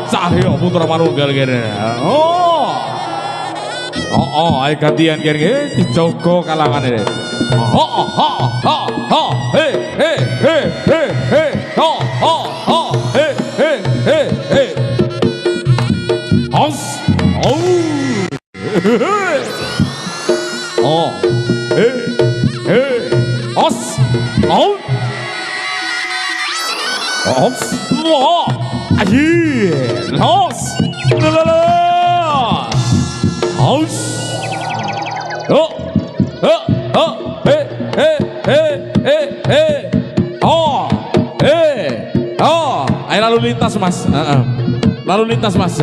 Cahyo Putra Manunggal kene. Ayo gantian kene dijogo kalangan ini. Lalu lintas mas, lalu lintas mas.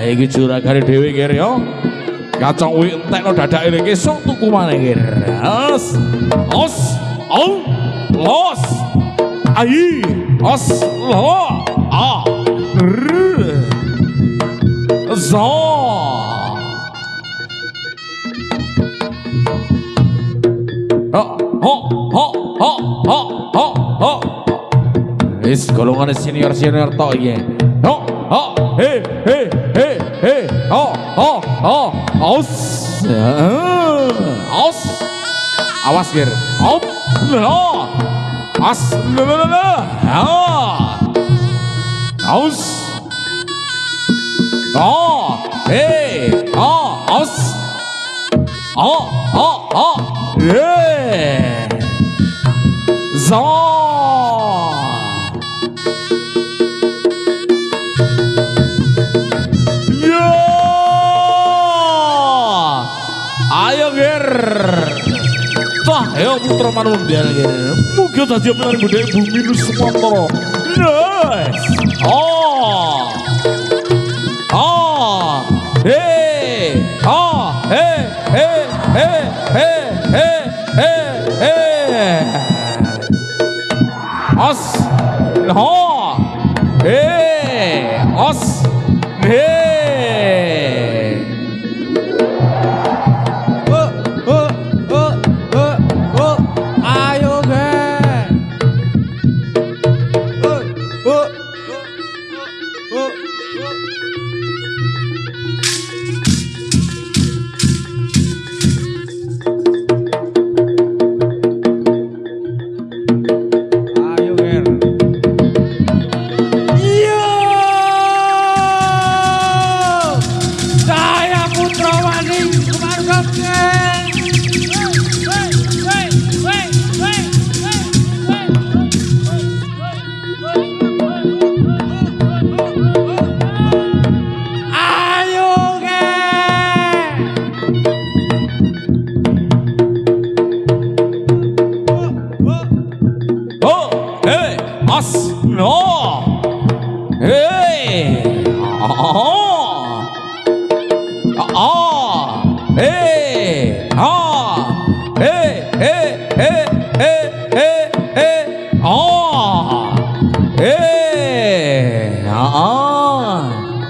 Iki juragane dhewe kira yo. Kacang uwi entekno dadake iki sok tuku maneh kira. Los. Ai, lo. Wis golongan senior tok iki. Awas gir. Ayo ger. Ayo Putra Manunggal ger. Mugi dadi menawi budaya bumi Nuswantara. Nice.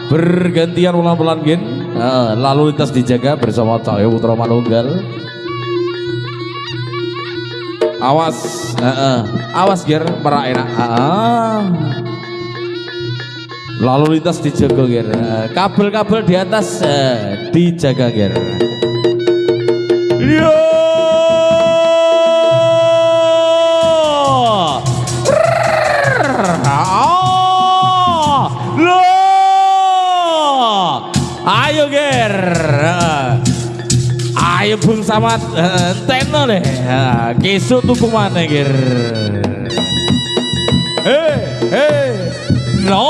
Bergantian ulang-ulang gin, lalu lintas dijaga bersama Cahyo Putra Manunggal. Awas, awas ger, merak enak. Lalu lintas dijaga ger, kabel-kabel di atas dijaga ger. Yo. Ayo ger, ayo Bung Samad, teno deh, kesuk tuku mana ger? No,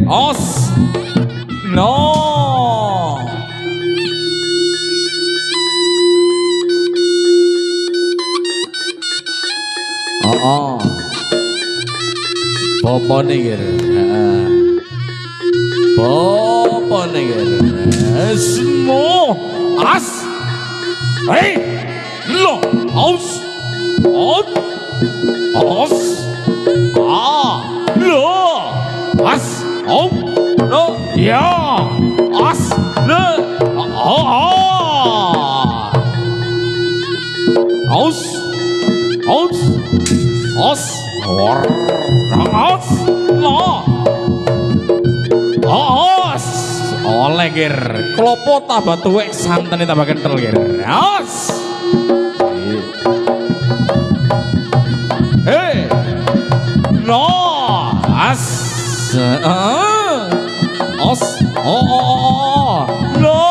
os, no. Popo nih gitu. Apa nih semua as lo aus os lo as lo ya as lo aus os lo oleh gir klopo tambah tuwek santan tambah kental gir os no as os no lo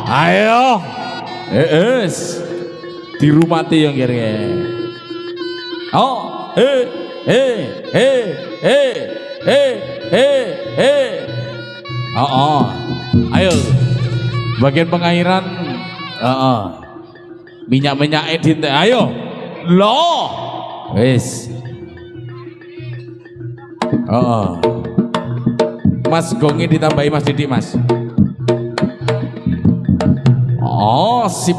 ayo di rumah yang gir ayo bagian pengairan minyak edit ayo lo wis Mas gongi ditambahi Mas Didi Mas sip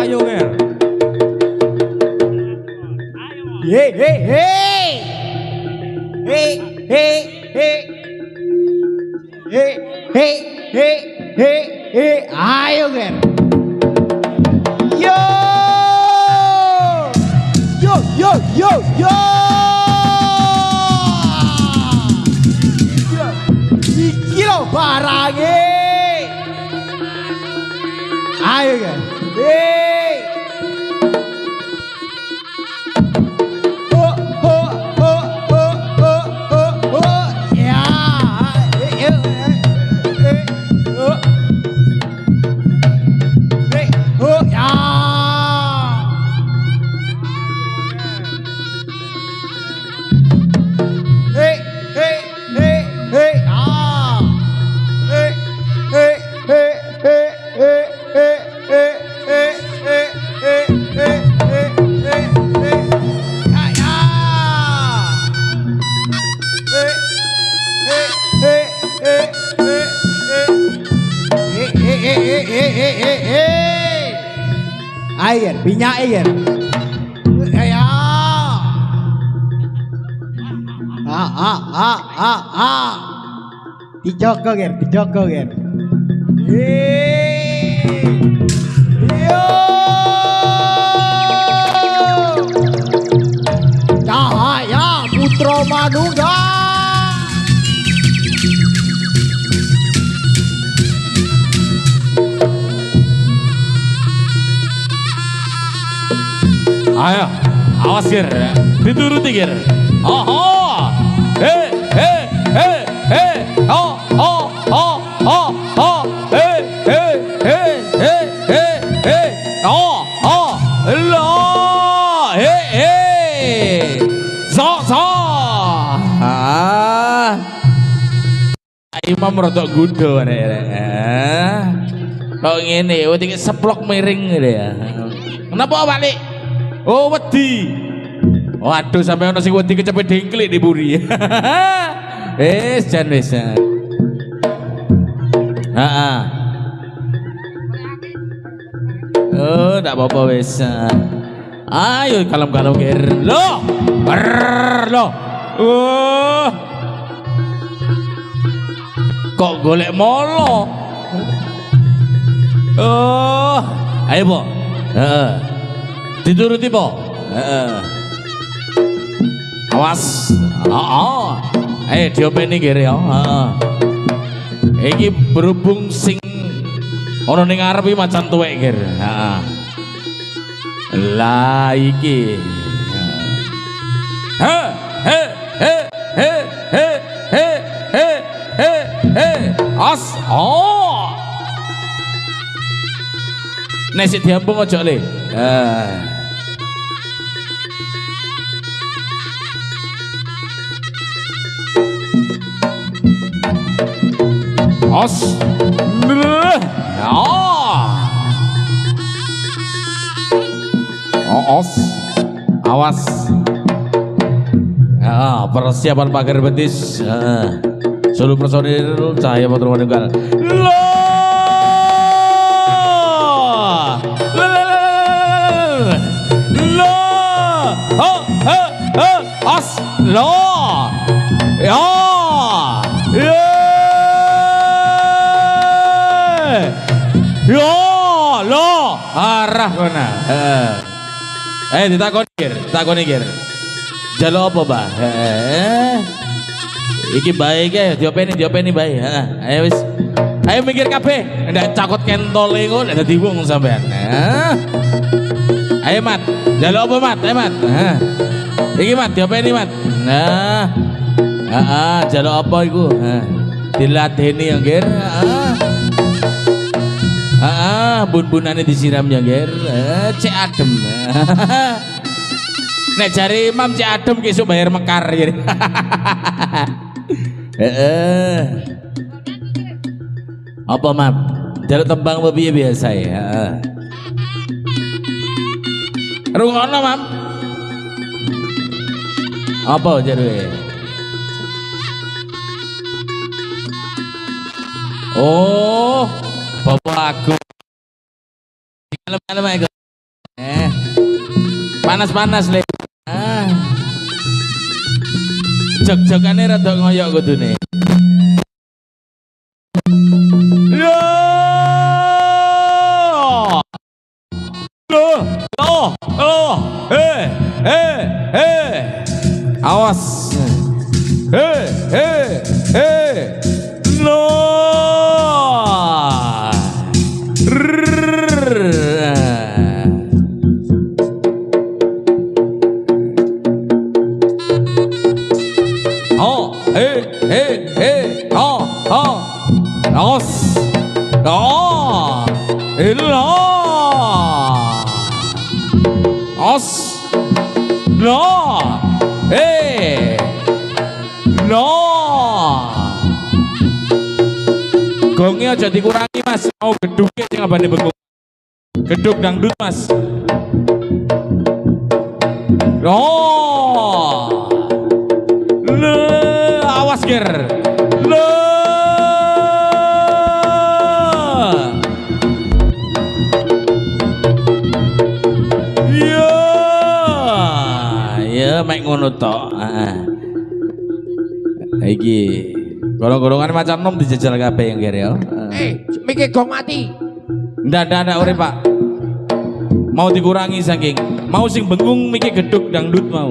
ayo nger ayo nger yo iki lho barange ayo nger air minyak air ya dijogo ger yo cahaya putra manunggal ayo awas gir dituruti gir Imam rodok gudo kok ngene wedi seplok miring gitu ya kenapa balik oh wedi waduh sampai ono sing wedi kecepet dengklik di buri jan wis oh ndak apa-apa wis ayo kalem-kalem ger lo kok golek molo ayo po dituruti po awas ayo diopeni kiri ya iki berhubung sing ono ning ngarep iki macan tuwek kir lah iki as nek sik diambung aja le as Oos. Awas. Ya, persiapan pagar betis. Seluruh personil Cahaya Putra Manunggal. Os lo ya yo lo arah kona ditakoni kir jalo apa bah iki baik ya diopeni baik ayo wis ayo mikir kabeh ndak cakot kentole ngono ndak dadi wong sampean ayo mat jalo apa mat ayo mat iki mat diopeni mat nah jalo apa iku diladeni ya ngger bun-bunane disiram ya ngger cek adem nek jari Imam cek adem kesuk bayar mekar ya apa mam jaluk tembang apa piye biasa ya rungono mam apa jarwe oh bapak aku kalem-kalem aja panas-panas le jog-jogane rada ngoyok kudune awas no awas os no no gongnya aja dikurangi mas mau gedungnya sing abane bengong gedung dangdut mas oh le awas ger le mek ngono tok. Iki golong-golongan macam nom dijajal kabeh yang kira ya. Mikir gong mati. Ndak urip Pak. Mau dikurangi saking mau sing bengung mikir geduk dangdut mau.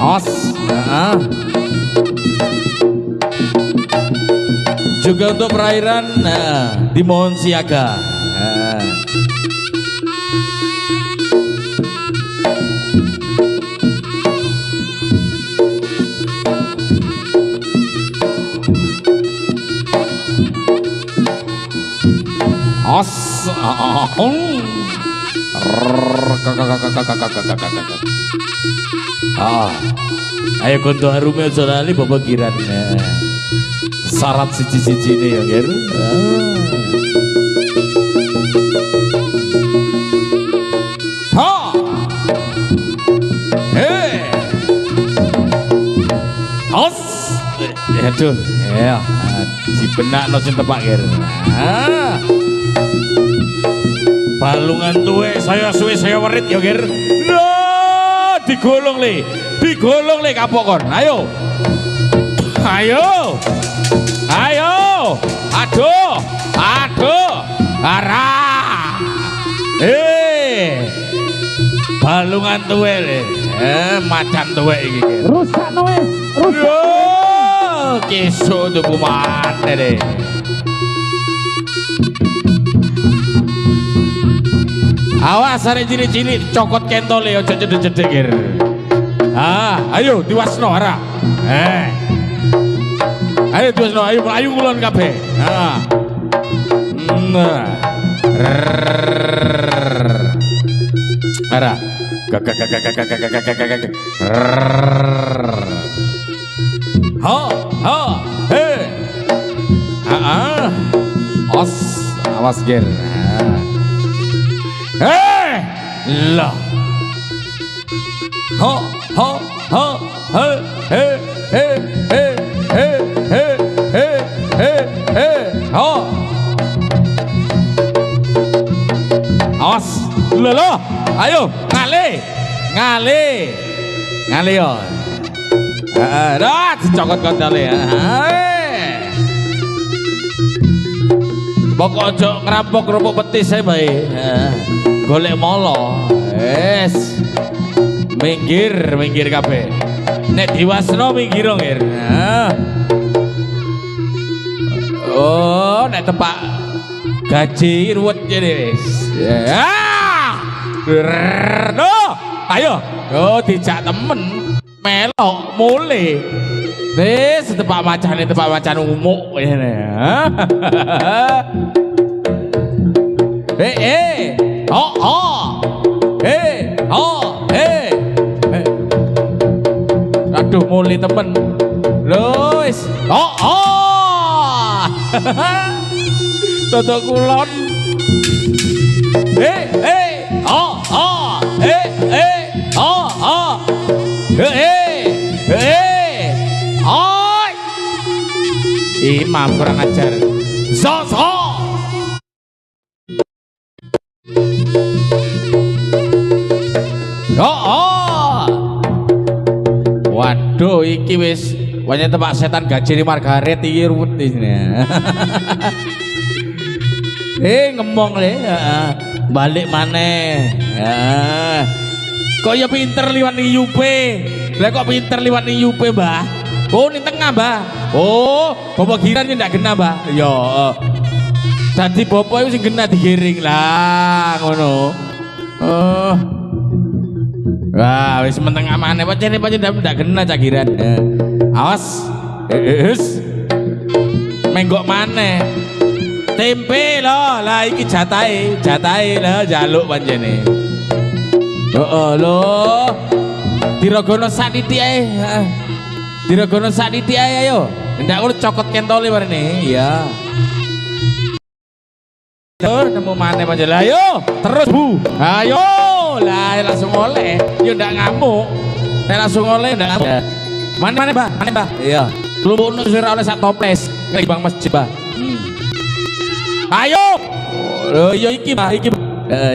Os. Juga untuk perairan dimohon siaga. Os ayo konto harume aja lali bapak kiran syarat siji-siji ini ya ger os aduh ya si benak no sing tepak ger balungan tuwe saya suwe saya werit ya ger digolong le kapokon ayo aduh arah balungan tuwe le macan tuwe iki Rusak noes kesuk tuku mate deh awas arek cilik-cilik cokot kentole aja cedek-cedek ger ayo diwasno ora ayo diwasno ayo ngulon kabeh ora Ha, ha, he. Os, awas ger. Lah. Ha, ha, ha, he, he, he, he, he, he, he, he, he, ha. Awas, lho, ayo, ngale, ngale, ngale yo. Dah, cokot kontole ya. Pokok ojo ngerampok kerupuk petis saya bae. Golek molo. Wes. Minggir, minggir kabeh. Nek diwasno minggir ngir. Oh, nek tepak gaji ruwet jadi wis. No, ayo. Oh, dijak temen. Melok mulai wis tepak macan umuk ngene. Oh oh. Oh aduh mulai temen lho wis. Oh oh. Toto kulon. Oh oh. Oh oh. Oi. Imam kurang ajar. So. Oh. Waduh iki wis banyak tempat setan gaji di Margaret iki ruwet isine. Ngomong le, balik maneh. Kok ya pinter liwat ning Yupe. Lah kok pinter liwat ning Yupe, Mbah? Oh, ning tengah, Mbah. Oh, bapak giran ndak kena, Mbah. Ya. Dadi bapak iku sing kena digiring lah, ngono. Wah, wis menteng amane pancen ndak kena cak giran. Awas. Menggok maneh. Tempe lho, lah iki jatahe lho jaluk pancene. Lho. Dirogono sak titik ae. Dirogono sak titik ae ayo. Ndak urut cokot kentole marene. Iya. Tur nemu maneh pancen. Lah ayo, terus Bu. Ayo, lah langsung oleh. Yo ndak ngamuk. Nek langsung oleh ndak ngamuk. Mana Mbah? Mana Mbah? Iya. Lumpukno sira oleh sak toples ning Bang Masjid, Mbah. Ayo. Oh, iya iki Mbah,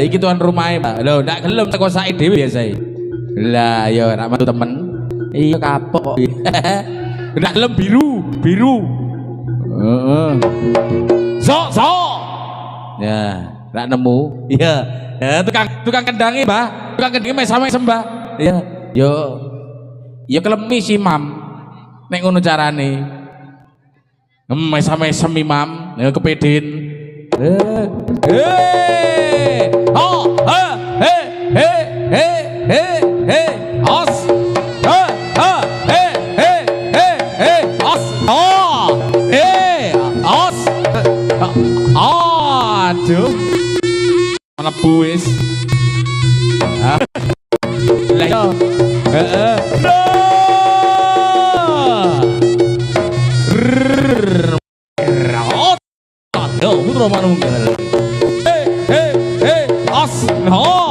iki tuan rumah Mbak. Lho, ndak gelem teko sake dhewe biasa. Lah, ya rak mantu temen. Iya kapok kok. Ndak gelem biru. Heeh. So. Ya, rak nemu. Iya. Ya, tukang kendangi, Mbah. Tukang kendangi mesame sembah. Iya. Yo kelemi si Mam. Nek ngono carane. Mesame semi Mam, ya kepedin. Os. Os. Aduh. Mana buis? Lah yo. Yo, putra manunggal. Os. No.